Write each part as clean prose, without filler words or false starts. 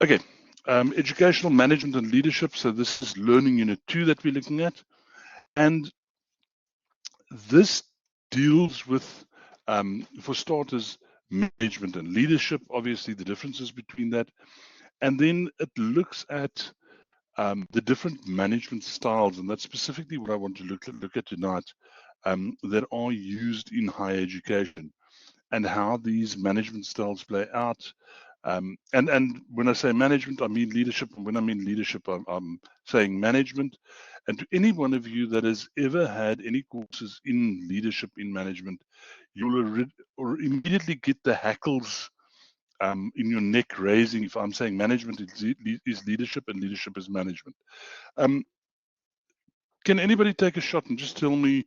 Okay, educational management and leadership. So this is learning unit 2 that we're looking at. And this deals with, for starters, management and leadership, obviously the differences between that. And then it looks at the different management styles, and that's specifically what I want to look at tonight, that are used in higher education, and how these management styles play out. And when I say management, I mean leadership. And when I mean leadership, I'm saying management. And to any one of you that has ever had any courses in leadership, in management, you'll immediately get the hackles in your neck raising if I'm saying management is leadership and leadership is management. Can anybody take a shot and just tell me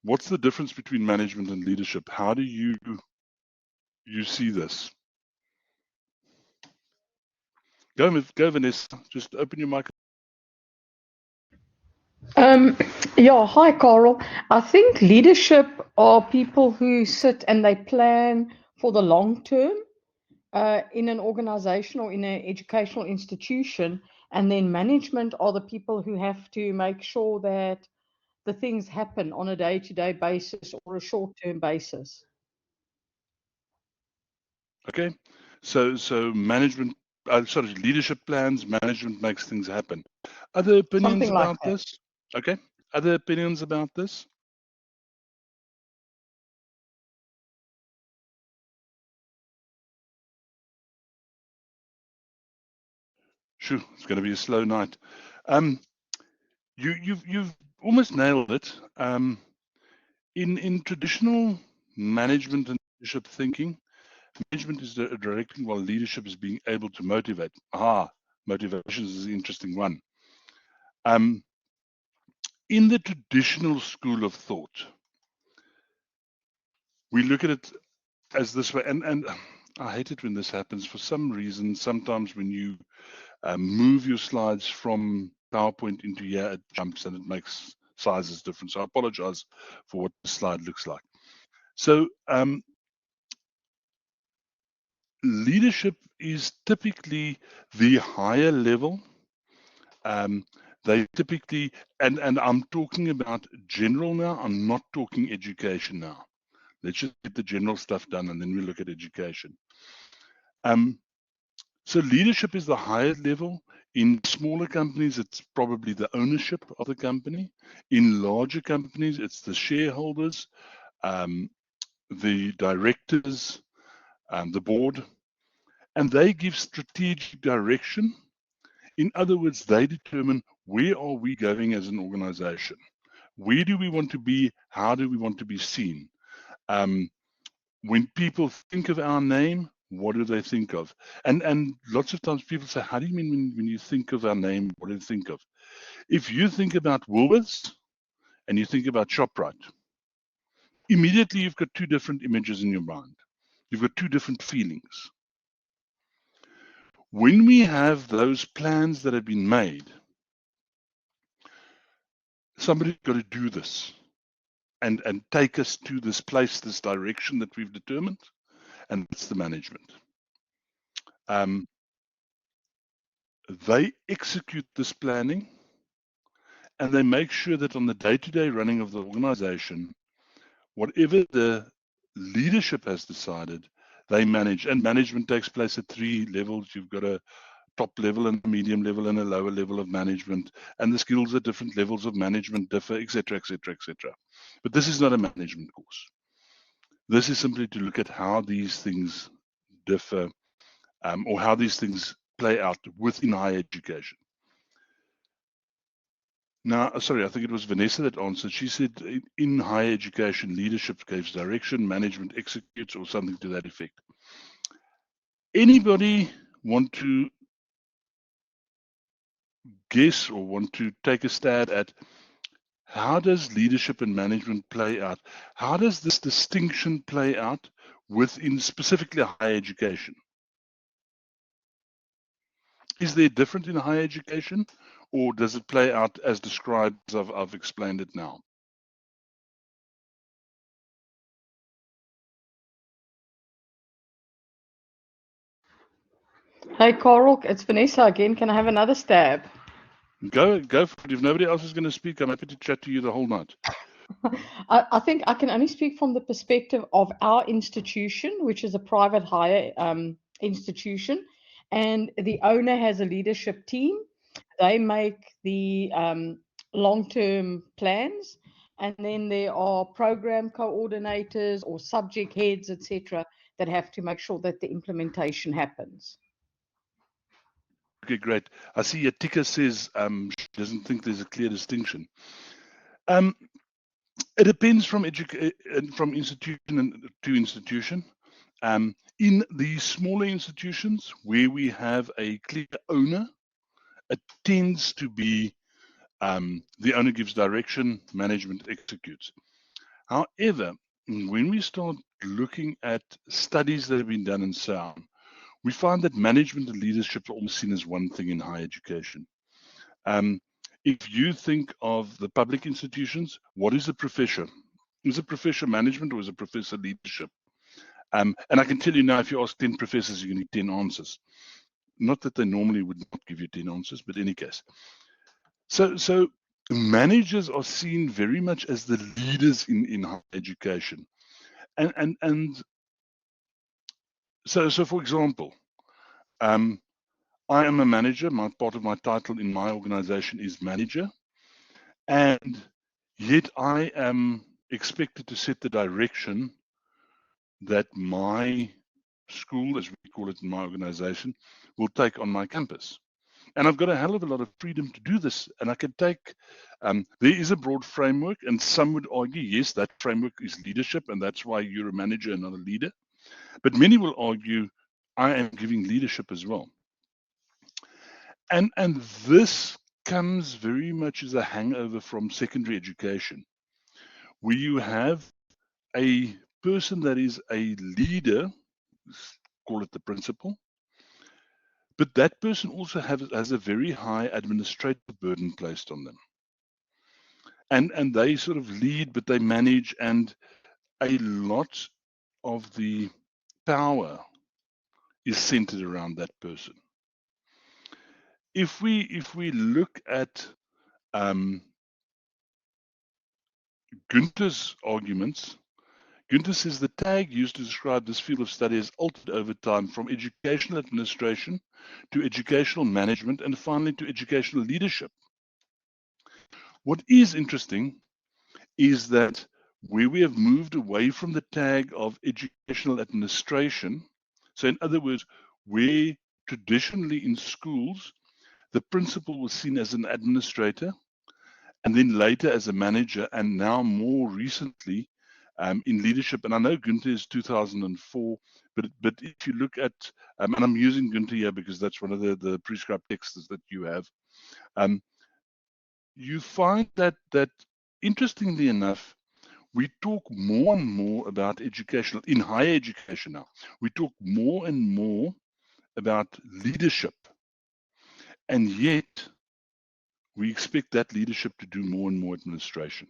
what's the difference between management and leadership? How do you see this? Go, Vanessa. Just open your mic. Yeah, hi, Carl. I think leadership are people who sit and they plan for the long term in an organization or in an educational institution. And then management are the people who have to make sure that the things happen on a day-to-day basis or a short-term basis. Okay, so management, sorry, leadership plans, management makes things happen. Other opinions Something like about that. this? Okay, other opinions about this? Sure, it's going to be a slow night. You've almost nailed it. In traditional management and leadership thinking, management is directing while leadership is being able to motivate. Motivation is an interesting one. In the traditional school of thought, we look at it as this way, and I hate it when this happens. For some reason, sometimes when you move your slides from PowerPoint into here, it jumps and it makes sizes different. So I apologize for what the slide looks like. So leadership is typically the higher level. They typically, and I'm talking about general now, I'm not talking education now. Let's just get the general stuff done and then we look at education. So leadership is the higher level. In smaller companies, it's probably the ownership of the company. In larger companies, it's the shareholders, the directors, the board, and they give strategic direction. In other words, they determine where are we going as an organization? Where do we want to be? How do we want to be seen? When people think of our name, what do they think of? And lots of times people say, how do you mean when you think of our name, what do you think of? If you think about Woolworths and you think about ShopRite, immediately you've got two different images in your mind. You've got two different feelings. When we have those plans that have been made, somebody's got to do this and take us to this place, this direction that we've determined, and that's the management. They execute this planning and they make sure that on the day-to-day running of the organization, whatever the leadership has decided, they manage. And management takes place at 3 levels. You've got a top level and a medium level and a lower level of management, and the skills at different levels of management differ, etc., etc., etc. But this is not a management course. This is simply to look at how these things differ, or how these things play out within higher education. Now, sorry, I think it was Vanessa that answered. She said in higher education, leadership gives direction, management executes, or something to that effect. Anybody want to guess or want to take a stab at how does leadership and management play out? How does this distinction play out within specifically higher education? Is there different in higher education, or does it play out as described as I've explained it now? Hey, Coral, it's Vanessa again. Can I have another stab? Go for it. If nobody else is going to speak, I'm happy to chat to you the whole night. I think I can only speak from the perspective of our institution, which is a private hire institution, and the owner has a leadership team. They make the long-term plans, and then there are program coordinators or subject heads, etc., that have to make sure that the implementation happens. Okay, great. I see Yatika says she doesn't think there's a clear distinction. It depends from institution to institution. In the smaller institutions where we have a clear owner, it tends to be the owner gives direction, management executes. However, when we start looking at studies that have been done in SOUND, we find that management and leadership are almost seen as one thing in higher education. If you think of the public institutions, what is a professor? Is a professor management or is a professor leadership? And I can tell you now, if you ask 10 professors, you're going to get 10 answers. Not that they normally would not give you 10 answers, but in any case. So managers are seen very much as the leaders in higher education. And so for example, I am a manager. Part of my title in my organization is manager. And yet I am expected to set the direction that my school, as we call it in my organization, will take on my campus. And I've got a hell of a lot of freedom to do this. And I can take, there is a broad framework, and some would argue, yes, that framework is leadership, and that's why you're a manager and not a leader. But many will argue, I am giving leadership as well. And this comes very much as a hangover from secondary education, where you have a person that is a leader, call it the principal, but that person also has a very high administrative burden placed on them. And they sort of lead, but they manage, and a lot of the power is centered around that person. If we look at Günther's arguments, Günther says the tag used to describe this field of study has altered over time from educational administration to educational management and finally to educational leadership. What is interesting is that where we have moved away from the tag of educational administration, so in other words, where traditionally in schools, the principal was seen as an administrator, and then later as a manager, and now more recently in leadership. And I know Günther is 2004, but if you look at, and I'm using Günther here because that's one of the prescribed texts that you have, you find that interestingly enough, we talk more and more about educational, in higher education now, we talk more and more about leadership. And yet, we expect that leadership to do more and more administration.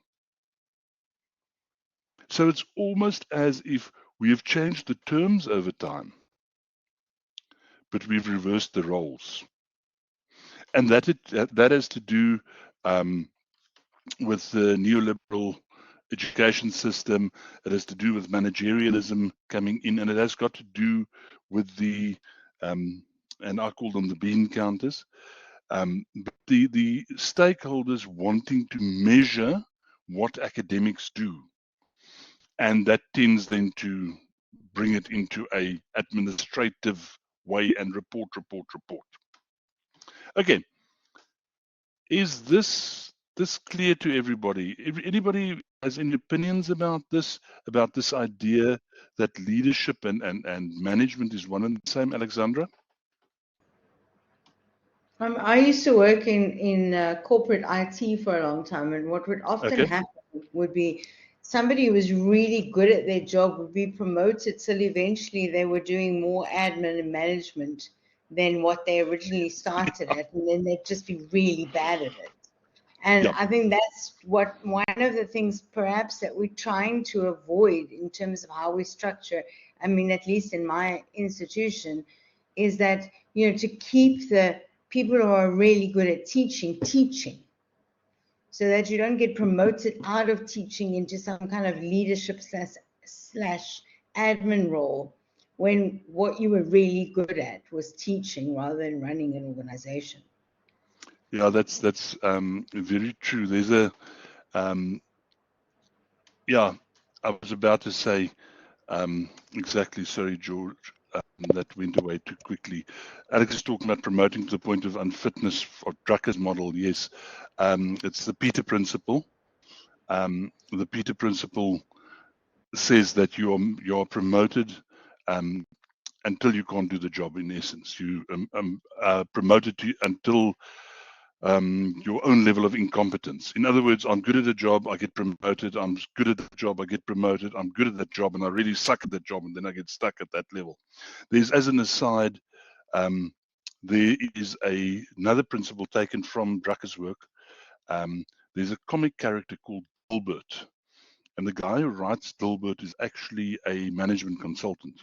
So it's almost as if we have changed the terms over time, but we've reversed the roles. And that has to do with the neoliberal education system. It has to do with managerialism coming in, and it has got to do with the, and I call them the bean counters, the stakeholders wanting to measure what academics do. And that tends then to bring it into a administrative way and report. Okay, is this clear to everybody? If anybody has any opinions about this idea that leadership and management is one and the same, Alexandra? I used to work in corporate IT for a long time, and what would often happen would be somebody who was really good at their job would be promoted till eventually they were doing more admin and management than what they originally started at, and then they'd just be really bad at it. And I think that's what one of the things perhaps that we're trying to avoid in terms of how we structure, I mean, at least in my institution, is that, to keep the people who are really good at teaching, so that you don't get promoted out of teaching into some kind of leadership slash admin role, when what you were really good at was teaching rather than running an organization. Yeah, that's very true. There's a yeah, I was about to say exactly. Sorry, George, that went away too quickly. Alex is talking about promoting to the point of unfitness for Drucker's model. Yes, it's the Peter Principle. The Peter Principle says that you are promoted until you can't do the job. In essence, you promoted to until your own level of incompetence. In other words, I'm good at a job, I get promoted. I'm good at the job, I get promoted. I'm good at that job, and I really suck at that job, and then I get stuck at that level. There's, as an aside, there is another principle taken from Drucker's work. There's a comic character called Dilbert, and the guy who writes Dilbert is actually a management consultant.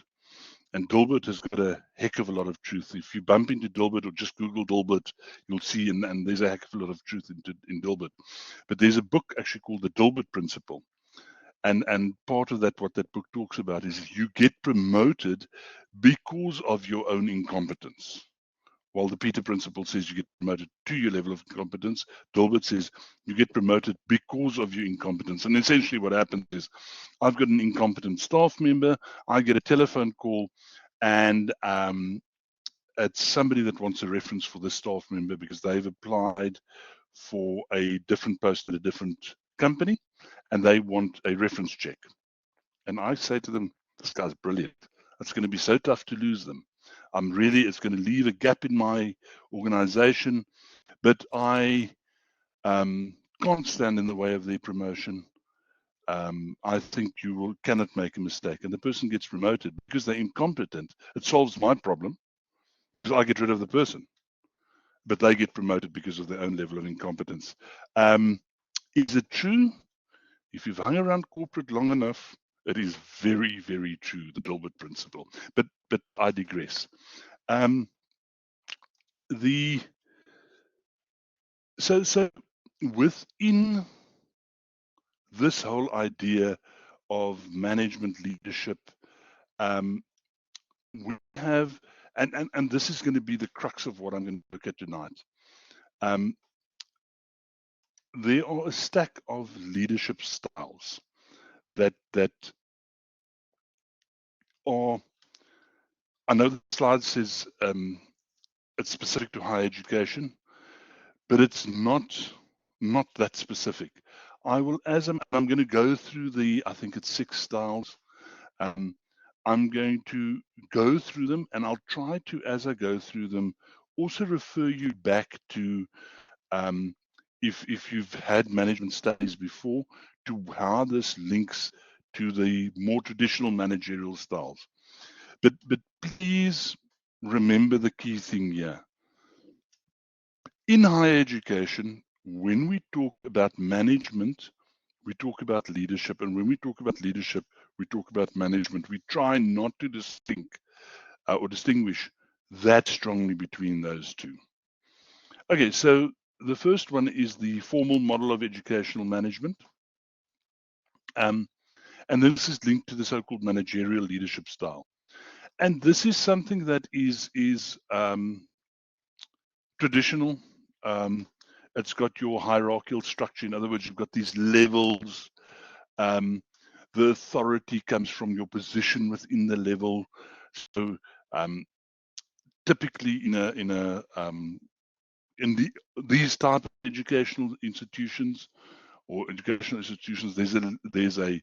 And Dilbert has got a heck of a lot of truth. If you bump into Dilbert or just Google Dilbert, you'll see, and there's a heck of a lot of truth in Dilbert. But there's a book actually called The Dilbert Principle. And part of that, what that book talks about, is you get promoted because of your own incompetence. While the Peter Principle says you get promoted to your level of competence, Dilbert says you get promoted because of your incompetence. And essentially what happens is, I've got an incompetent staff member, I get a telephone call, and it's somebody that wants a reference for the staff member because they've applied for a different post at a different company, and they want a reference check. And I say to them, this guy's brilliant. It's going to be so tough to lose them. It's going to leave a gap in my organization, but I can't stand in the way of their promotion. I think you cannot make a mistake. And the person gets promoted because they're incompetent. It solves my problem because I get rid of the person, but they get promoted because of their own level of incompetence. Is it true? If you've hung around corporate long enough, it is very, very true, the Dilbert Principle. But I digress. So within this whole idea of management leadership, we have, and this is going to be the crux of what I'm going to look at tonight. There are a stack of leadership styles that are, I know the slide says it's specific to higher education, but it's not that specific. I will, I'm going to go through I think it's 6 styles. I'm going to go through them, and I'll try to, as I go through them, also refer you back to, if you've had management studies before, to how this links to the more traditional managerial styles. But please remember the key thing here. In higher education, when we talk about management, we talk about leadership. And when we talk about leadership, we talk about management. We try not to distinguish that strongly between those two. Okay, so the first one is the formal model of educational management. And this is linked to the so-called managerial leadership style. And this is something that is traditional. It's got your hierarchical structure. In other words, you've got these levels. The authority comes from your position within the level. So typically in these type of educational institutions, there's a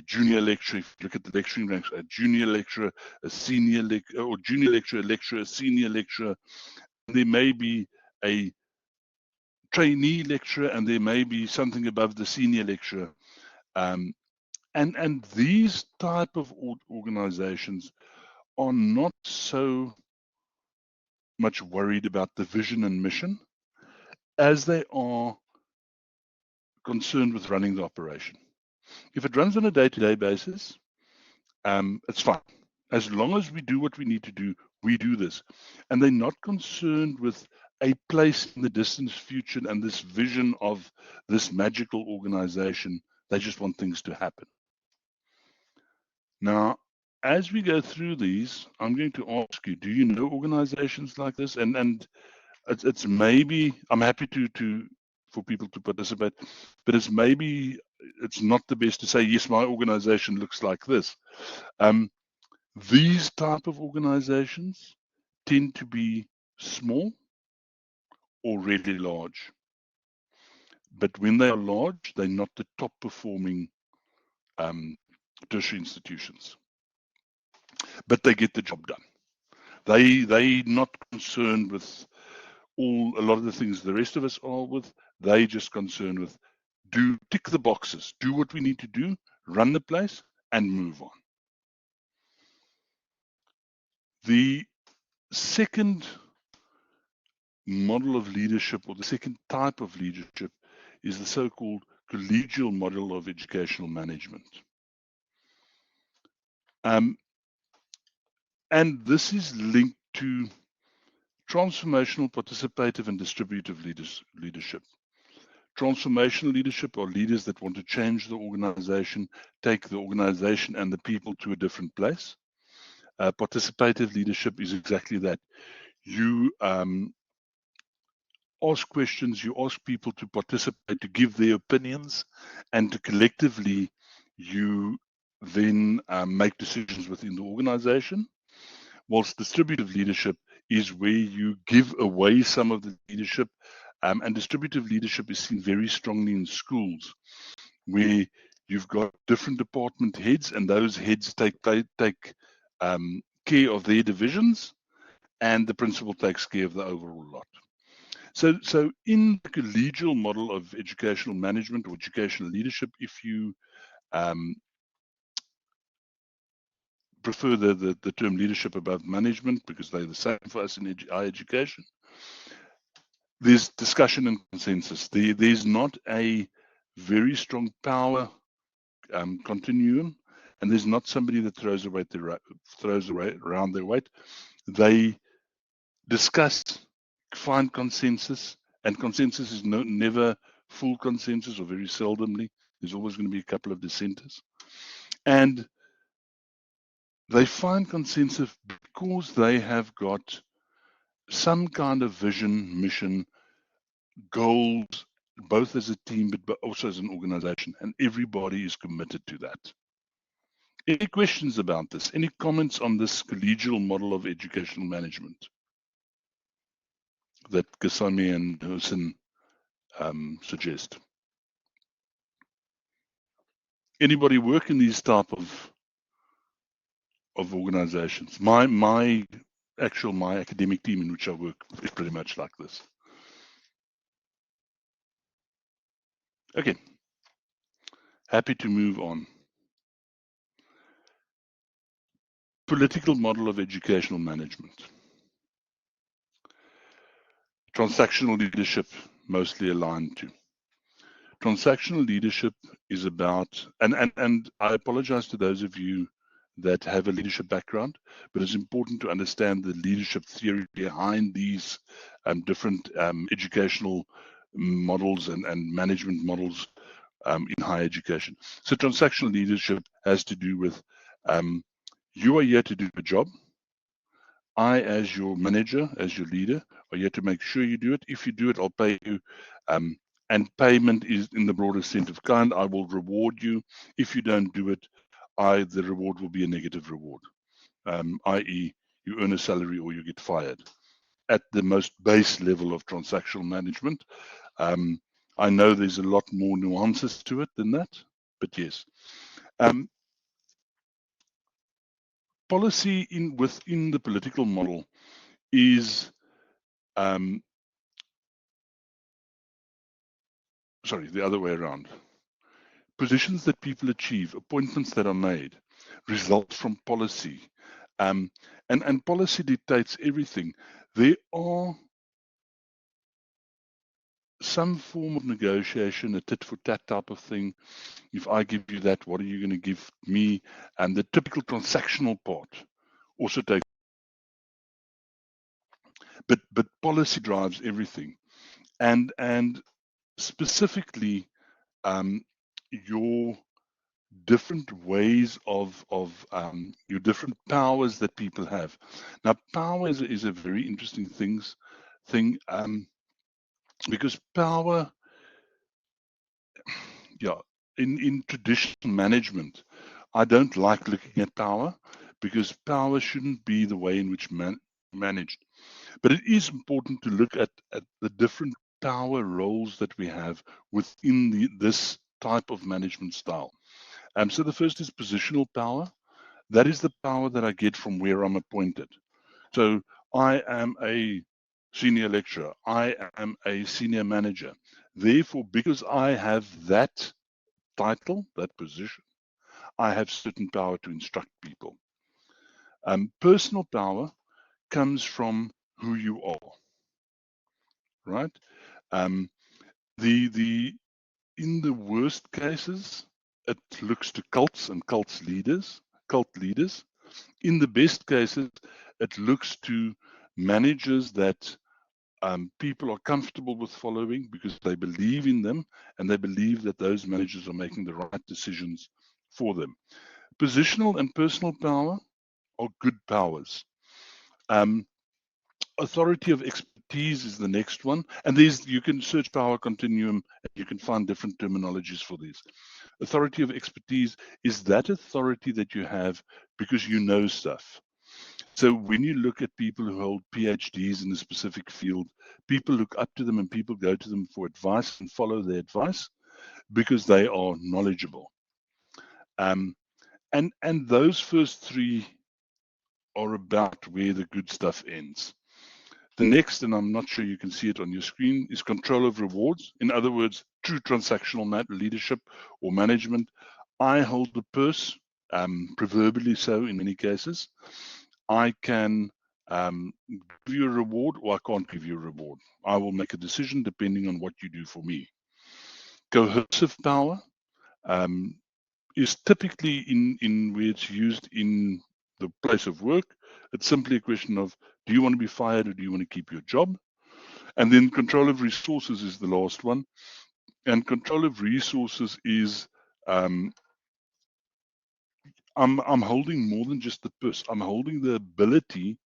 junior lecturer. If you look at the lecturing ranks, a junior lecturer, a senior lecturer, or junior lecturer, a senior lecturer. There may be a trainee lecturer, and there may be something above the senior lecturer. And these type of organizations are not so much worried about the vision and mission as they are concerned with running the operation. If it runs on a day-to-day basis, it's fine. As long as we do what we need to do, we do this. And they're not concerned with a place in the distant future and this vision of this magical organization. They just want things to happen. Now, as we go through these, I'm going to ask you, do you know organizations like this? And it's maybe, I'm happy for people to participate, but it's not the best to say, yes, my organization looks like this. These type of organizations tend to be small or really large. But when they are large, they're not the top performing tertiary institutions. But they get the job done. They're not concerned with a lot of the things the rest of us are with. They just concerned with tick the boxes, do what we need to do, run the place, and move on. The second model of leadership, or the second type of leadership, is the so-called collegial model of educational management. And this is linked to transformational, participative, and distributive leadership. Transformational leadership are leaders that want to change the organization, take the organization and the people to a different place. Participative leadership is exactly that. You ask questions, you ask people to participate, to give their opinions, and to collectively you then make decisions within the organization. Whilst distributive leadership is where you give away some of the leadership, and distributive leadership is seen very strongly in schools, where you've got different department heads, and those heads take care of their divisions, and the principal takes care of the overall lot. So in the collegial model of educational management or educational leadership, if you prefer the term leadership above management, because they're the same for us in higher education, there's discussion and consensus. There's not a very strong power continuum, and there's not somebody that throws around their weight. They discuss, find consensus, and consensus is never full consensus, or very seldomly. There's always going to be a couple of dissenters. And they find consensus because they have got some kind of vision, mission, goals, both as a team, but also as an organization, and everybody is committed to that. Any questions about this? Any comments on this collegial model of educational management that Gesami and Hussein suggest? Anybody work in these type of organizations? My academic team in which I work is pretty much like this. Okay, happy to move on. Political model of educational management. Transactional leadership, mostly aligned to. Transactional leadership is about, and I apologize to those of you that have a leadership background, but it's important to understand the leadership theory behind these different educational models and management models in higher education. So transactional leadership has to do with you are here to do the job. I, as your manager, as your leader, are here to make sure you do it. If you do it, I'll pay you. And payment is in the broader sense of kind. I will reward you. If you don't do it, the reward will be a negative reward, i.e. you earn a salary or you get fired. At the most base level of transactional management, I know there's a lot more nuances to it than that, but yes. Policy within the political model is sorry, the other way around. Positions that people achieve, appointments that are made, result from policy. And policy dictates everything. There are some form of negotiation, a tit for tat type of thing. If I give you that, what are you going to give me? And the typical transactional part also takes but policy drives everything, and specifically your different ways of your different powers that people have. Now, power is a very interesting thing, because power, yeah, in traditional management, I don't like looking at power because power shouldn't be the way in which managed. But it is important to look at the different power roles that we have within this type of management style. So the first is positional power. That is the power that I get from where I'm appointed. So I am a senior lecturer. I am a senior manager. Therefore, because I have that title, that position, I have certain power to instruct people. Personal power comes from who you are, right? In the worst cases, it looks to cults and cult leaders. In the best cases, it looks to managers that people are comfortable with following because they believe in them and they believe that those managers are making the right decisions for them. Positional and personal power are good powers. Authority of expertise is the next one, and you can search power continuum and you can find different terminologies for these. Authority of expertise is that authority that you have because you know stuff. So when you look at people who hold PhDs in a specific field, people look up to them and people go to them for advice and follow their advice because they are knowledgeable. And those first three are about where the good stuff ends. The next, and I'm not sure you can see it on your screen, is control of rewards. In other words, true transactional leadership or management. I hold the purse, proverbially so in many cases. I can give you a reward or I can't give you a reward. I will make a decision depending on what you do for me. Coercive power is typically in where it's used in the place of work. It's simply a question of, do you want to be fired or do you want to keep your job? And then control of resources is the last one. And control of resources is I'm holding more than just the purse. I'm holding the ability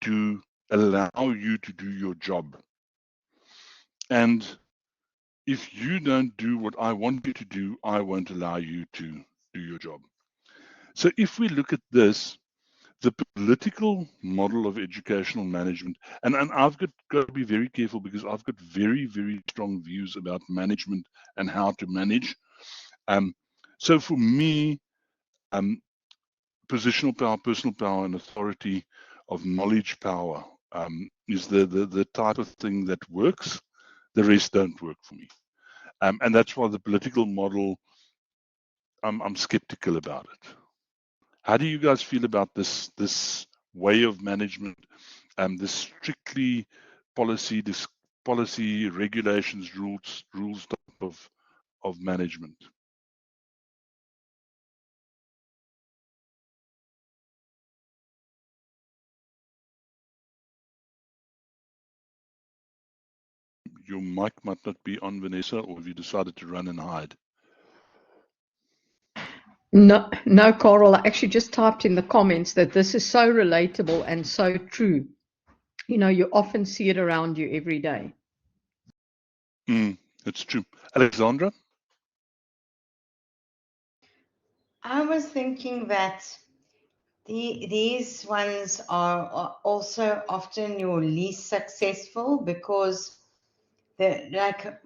to allow you to do your job. And if you don't do what I want you to do, I won't allow you to do your job. So if we look at this, the political model of educational management, and I've got to be very careful because I've got very, very strong views about management and how to manage. So for me, positional power, personal power, and authority of knowledge power is the type of thing that works. The rest don't work for me. And that's why the political model, I'm skeptical about it. How do you guys feel about this way of management, this strictly policy regulations, rules type of management? Your mic might not be on, Vanessa, or have you decided to run and hide? No, no, Coral. I actually just typed in the comments that this is so relatable and so true. You know, you often see it around you every day. It's true. Alexandra? I was thinking that these ones are also often your least successful because like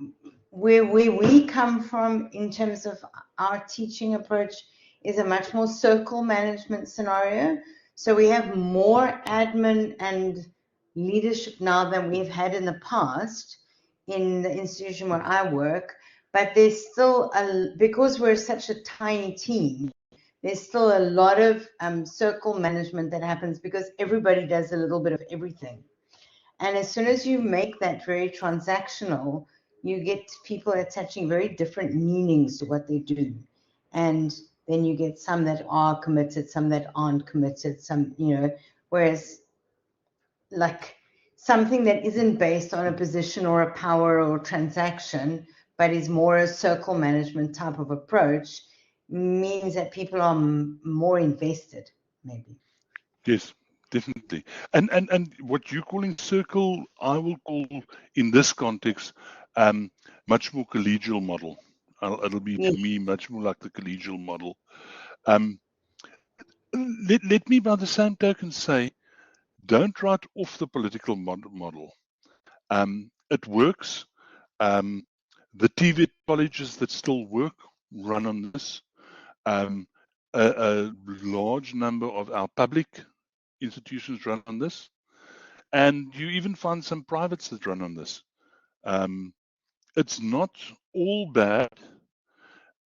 where we come from in terms of our teaching approach is a much more circle management scenario. So we have more admin and leadership now than we've had in the past in the institution where I work. But there's still because we're such a tiny team, there's still a lot of circle management that happens because everybody does a little bit of everything. And as soon as you make that very transactional, you get people attaching very different meanings to what they do. And then you get some that are committed, some that aren't committed, some, whereas like something that isn't based on a position or a power or transaction, but is more a circle management type of approach, means that people are more invested, maybe. Yes, definitely. And what you're calling circle, I will call in this context much more collegial model. It'll be to me much more like the collegial model. Let me by the same token say, don't write off the political model. It works. The TVET colleges that still work run on this. A large number of our public institutions run on this, and you even find some privates that run on this. It's not all bad,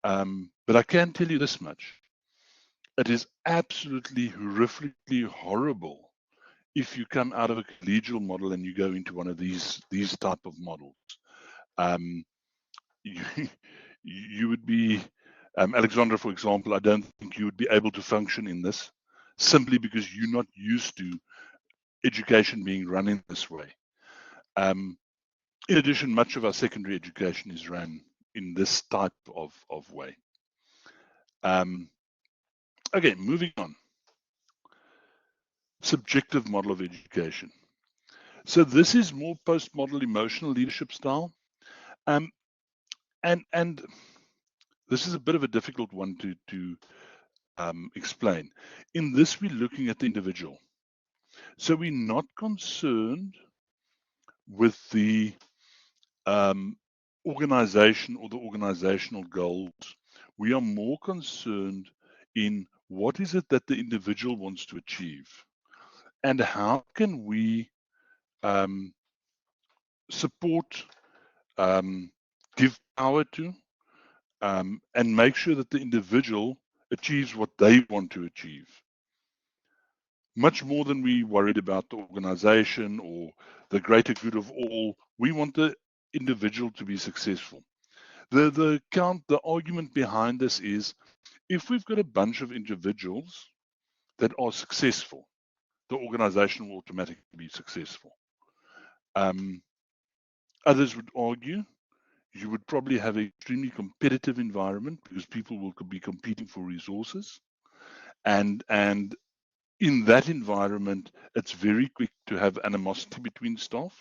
but I can tell you this much. It is absolutely horrifically horrible if you come out of a collegial model and you go into one of these type of models. You would be, Alexandra, for example, I don't think you would be able to function in this simply because you're not used to education being run in this way. In addition, much of our secondary education is run in this type of way. Okay, moving on. Subjective model of education. So this is more post-model emotional leadership style. And this is a bit of a difficult one to explain. In this, we're looking at the individual. So we're not concerned with the organization or the organizational goals. We are more concerned in what is it that the individual wants to achieve, and how can we support, give power to, and make sure that the individual achieves what they want to achieve. Much more than we worried about the organization or the greater good of all, we want the individual to be successful. The argument behind this is, if we've got a bunch of individuals that are successful, the organization will automatically be successful. Others would argue you would probably have an extremely competitive environment because people will be competing for resources. And in that environment, it's very quick to have animosity between staff,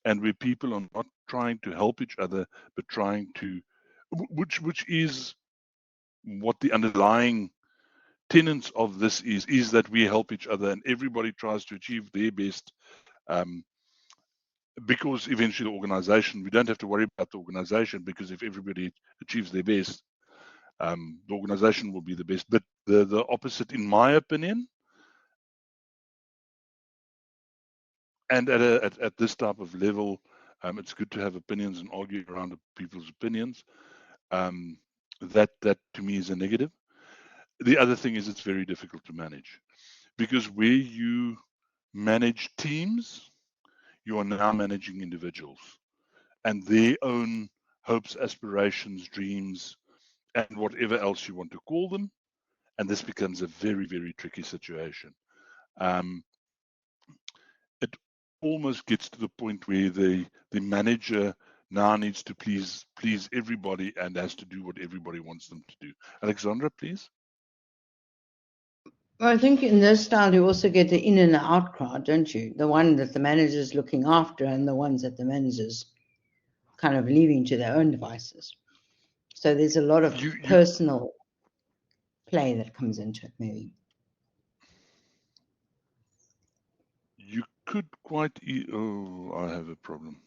and where people are not trying to help each other, but trying to, which is what the underlying tenets of this is that we help each other and everybody tries to achieve their best, because eventually the organization, we don't have to worry about the organization, because if everybody achieves their best, the organization will be the best. But the opposite, in my opinion, and at this type of level, it's good to have opinions and argue around people's opinions. That to me is a negative. The other thing is it's very difficult to manage, because where you manage teams, you are now managing individuals and their own hopes, aspirations, dreams, and whatever else you want to call them. And this becomes a very, very tricky situation. It almost gets to the point where the manager now needs to please everybody and has to do what everybody wants them to do. Alexandra, please. Well, I think in this style, you also get the in and out crowd, don't you? The one that the manager's looking after and the ones that the manager's kind of leaving to their own devices. So there's a lot of personal play that comes into it, maybe. You could quite, oh, I have a problem.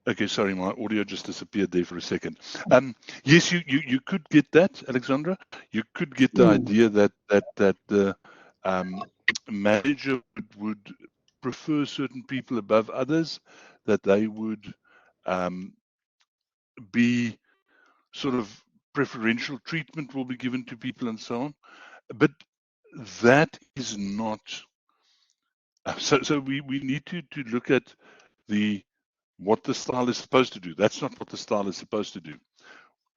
Okay, sorry, my audio just disappeared there for a second. Yes, you could get that, Alexandra. You could get the idea that the manager would prefer certain people above others, that they would be sort of preferential treatment will be given to people and so on. But that is not. So we need to look at what the style is supposed to do. That's not what the style is supposed to do.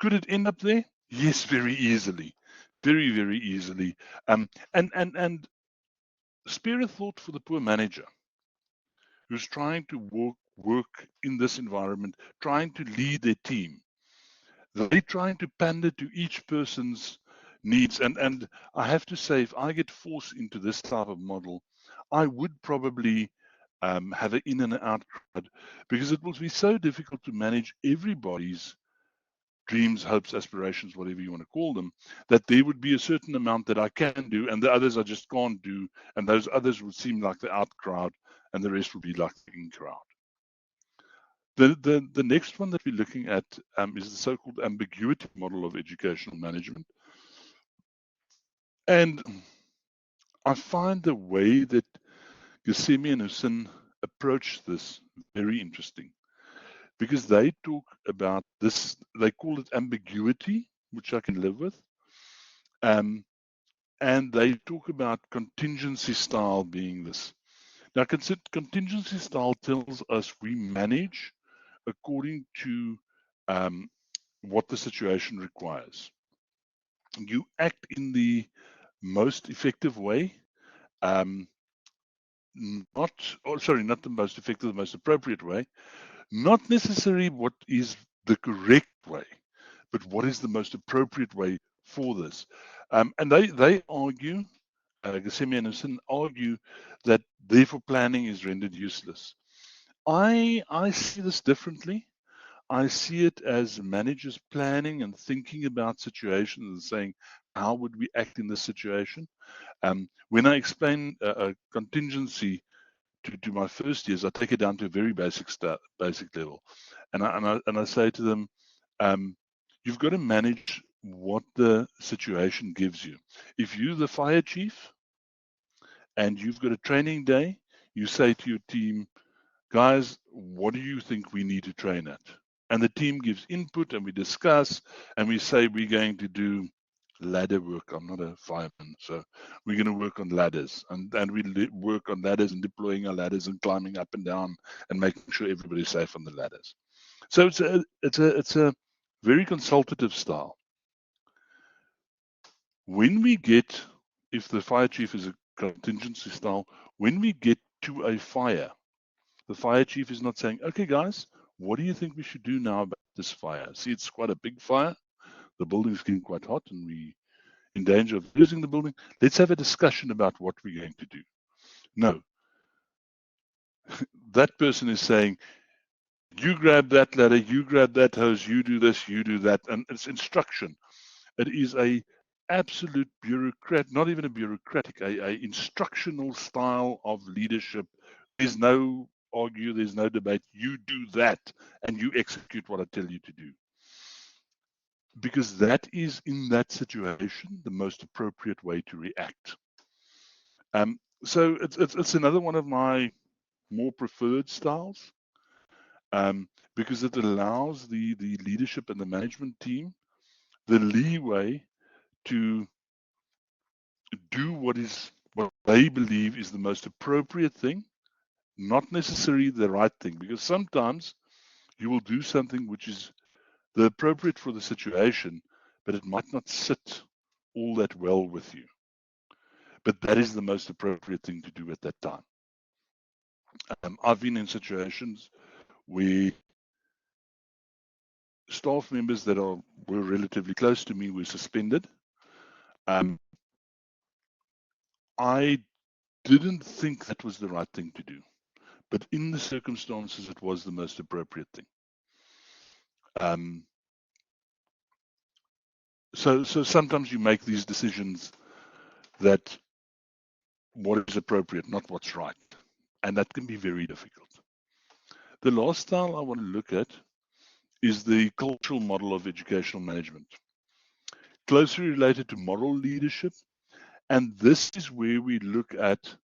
Could it end up there? Yes, very easily, very, very easily. And spare a thought for the poor manager who's trying to work in this environment, trying to lead their team. They're trying to pander to each person's needs. And I have to say, if I get forced into this type of model, I would probably have an in and out crowd, because it will be so difficult to manage everybody's dreams, hopes, aspirations, whatever you want to call them, that there would be a certain amount that I can do and the others I just can't do. And those others would seem like the out crowd and the rest would be like the in crowd. The next one that we're looking at is the so-called ambiguity model of educational management. And I find the way that Gissemi and Hussein approach this very interesting, because they talk about this, they call it ambiguity, which I can live with. And they talk about contingency style being this. Now, contingency style tells us we manage according to what the situation requires. You act in the most effective way, not the most effective, the most appropriate way, not necessarily what is the correct way, but what is the most appropriate way for this. And they argue, Gissemi and Hussein argue, that therefore planning is rendered useless. I see this differently. I see it as managers planning and thinking about situations and saying, how would we act in this situation? When I explain a contingency to my first years, I take it down to a very basic level, and I say to them, you've got to manage what the situation gives you. If you're the fire chief and you've got a training day, you say to your team, guys, what do you think we need to train at? And the team gives input and we discuss and we say we're going to do ladder work. I'm not a fireman, so we're going to work on ladders, and we work on ladders and deploying our ladders and climbing up and down and making sure everybody's safe on the ladders. So it's a very consultative style. When we get, if the fire chief is a contingency style, when we get to a fire, the fire chief is not saying, okay, guys, what do you think we should do now about this fire? See, it's quite a big fire. The building's getting quite hot and we're in danger of losing the building. Let's have a discussion about what we're going to do. No. That person is saying, you grab that ladder, you grab that hose, you do this, you do that. And it's instruction. It is a absolute bureaucrat, not even a bureaucratic, a instructional style of leadership. There's no argue, there's no debate. You do that and you execute what I tell you to do. Because that is, in that situation, the most appropriate way to react. So it's another one of my more preferred styles, because it allows the leadership and the management team the leeway to do what they believe is the most appropriate thing, not necessarily the right thing, because sometimes you will do something which is the appropriate for the situation, but it might not sit all that well with you. But that is the most appropriate thing to do at that time. I've been in situations where staff members that were relatively close to me were suspended. I didn't think that was the right thing to do, but in the circumstances, it was the most appropriate thing. So sometimes you make these decisions that what is appropriate, not what's right, and that can be very difficult. The last style I want to look at is the cultural model of educational management, closely related to moral leadership. And this is where we look at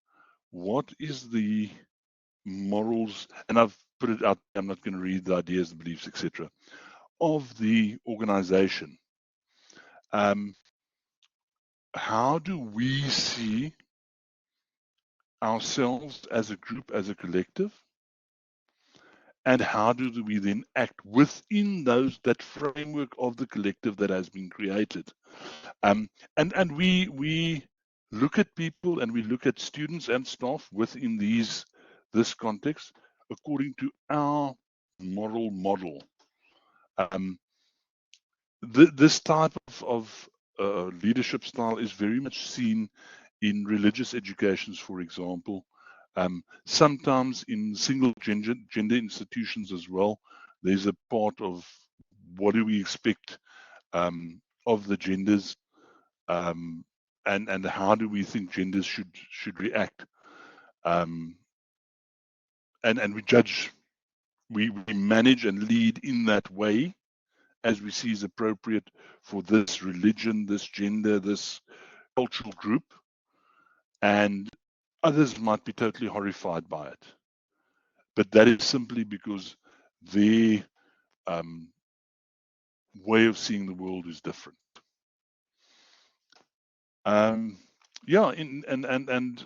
what is the morals, and I've put it out, I'm not going to read the ideas, the beliefs, etc., of the organization. How do we see ourselves as a group, as a collective? and how do we then act within that framework of the collective that has been created. And we look at people and we look at students and staff within this context according to our moral model. This type of leadership style is very much seen in religious educations, for example, sometimes in single gender institutions as well. There's a part of what do we expect of the genders, and how do we think genders should react, and we judge, we manage and lead in that way as we see is appropriate for this religion, this gender, this cultural group, and others might be totally horrified by it. But that is simply because their way of seeing the world is different. Yeah, and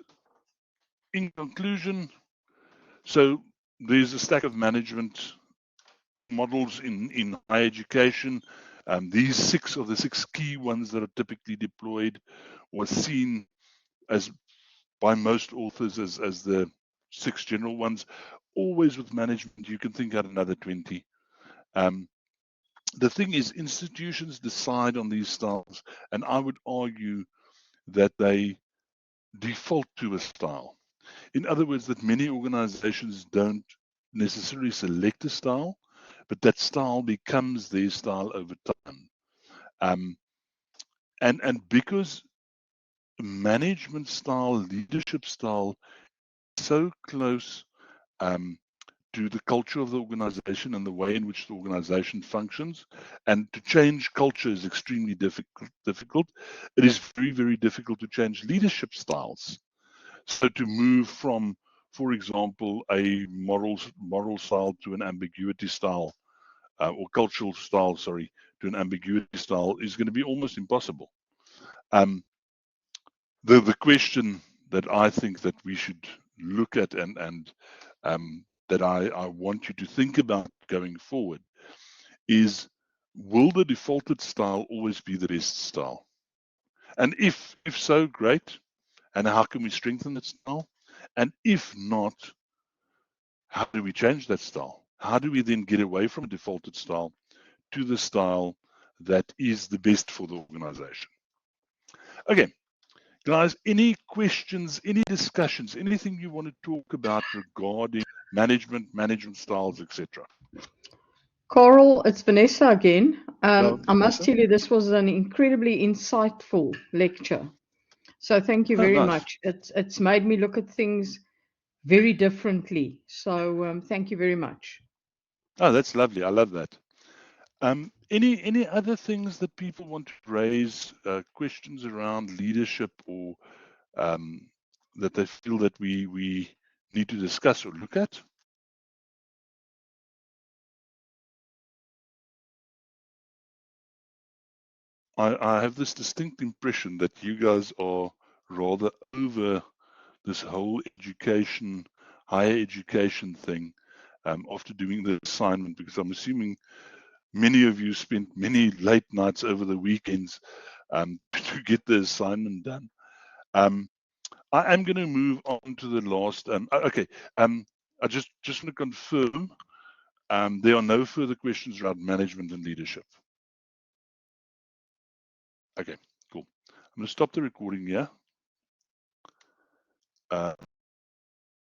in conclusion, so there's a stack of management models in higher education. These 6 of the 6 key ones that are typically deployed was seen as by most authors as the 6 general ones. Always with management, you can think out another 20. The thing is, institutions decide on these styles, and I would argue that they default to a style. In other words, that many organizations don't necessarily select a style, but that style becomes their style over time. And because management style, leadership style, is so close to the culture of the organization and the way in which the organization functions, and to change culture is extremely difficult. It is very, very difficult to change leadership styles. So to move from, for example, a moral style to an ambiguity style, or cultural style, sorry, to an ambiguity style is going to be almost impossible. The question that I think that we should look at and that I want you to think about going forward is, will the defaulted style always be the best style? And if so, great. And how can we strengthen that style? And if not, how do we change that style? How do we then get away from a defaulted style to the style that is the best for the organization? Okay, guys, any questions, any discussions, anything you want to talk about regarding management styles, etc.? Carl, it's Vanessa again. I must Vanessa? tell you, this was an incredibly insightful lecture. So thank you very much. It's made me look at things very differently. So thank you very much. Oh, that's lovely. I love that. Any other things that people want to raise, questions around leadership, or that they feel that we need to discuss or look at? I have this distinct impression that you guys are rather over this whole education, higher education thing, after doing the assignment, because I'm assuming many of you spent many late nights over the weekends to get the assignment done. I am going to move on to the last. Okay, I just want to confirm there are no further questions around management and leadership. Okay, cool. I'm going to stop the recording here.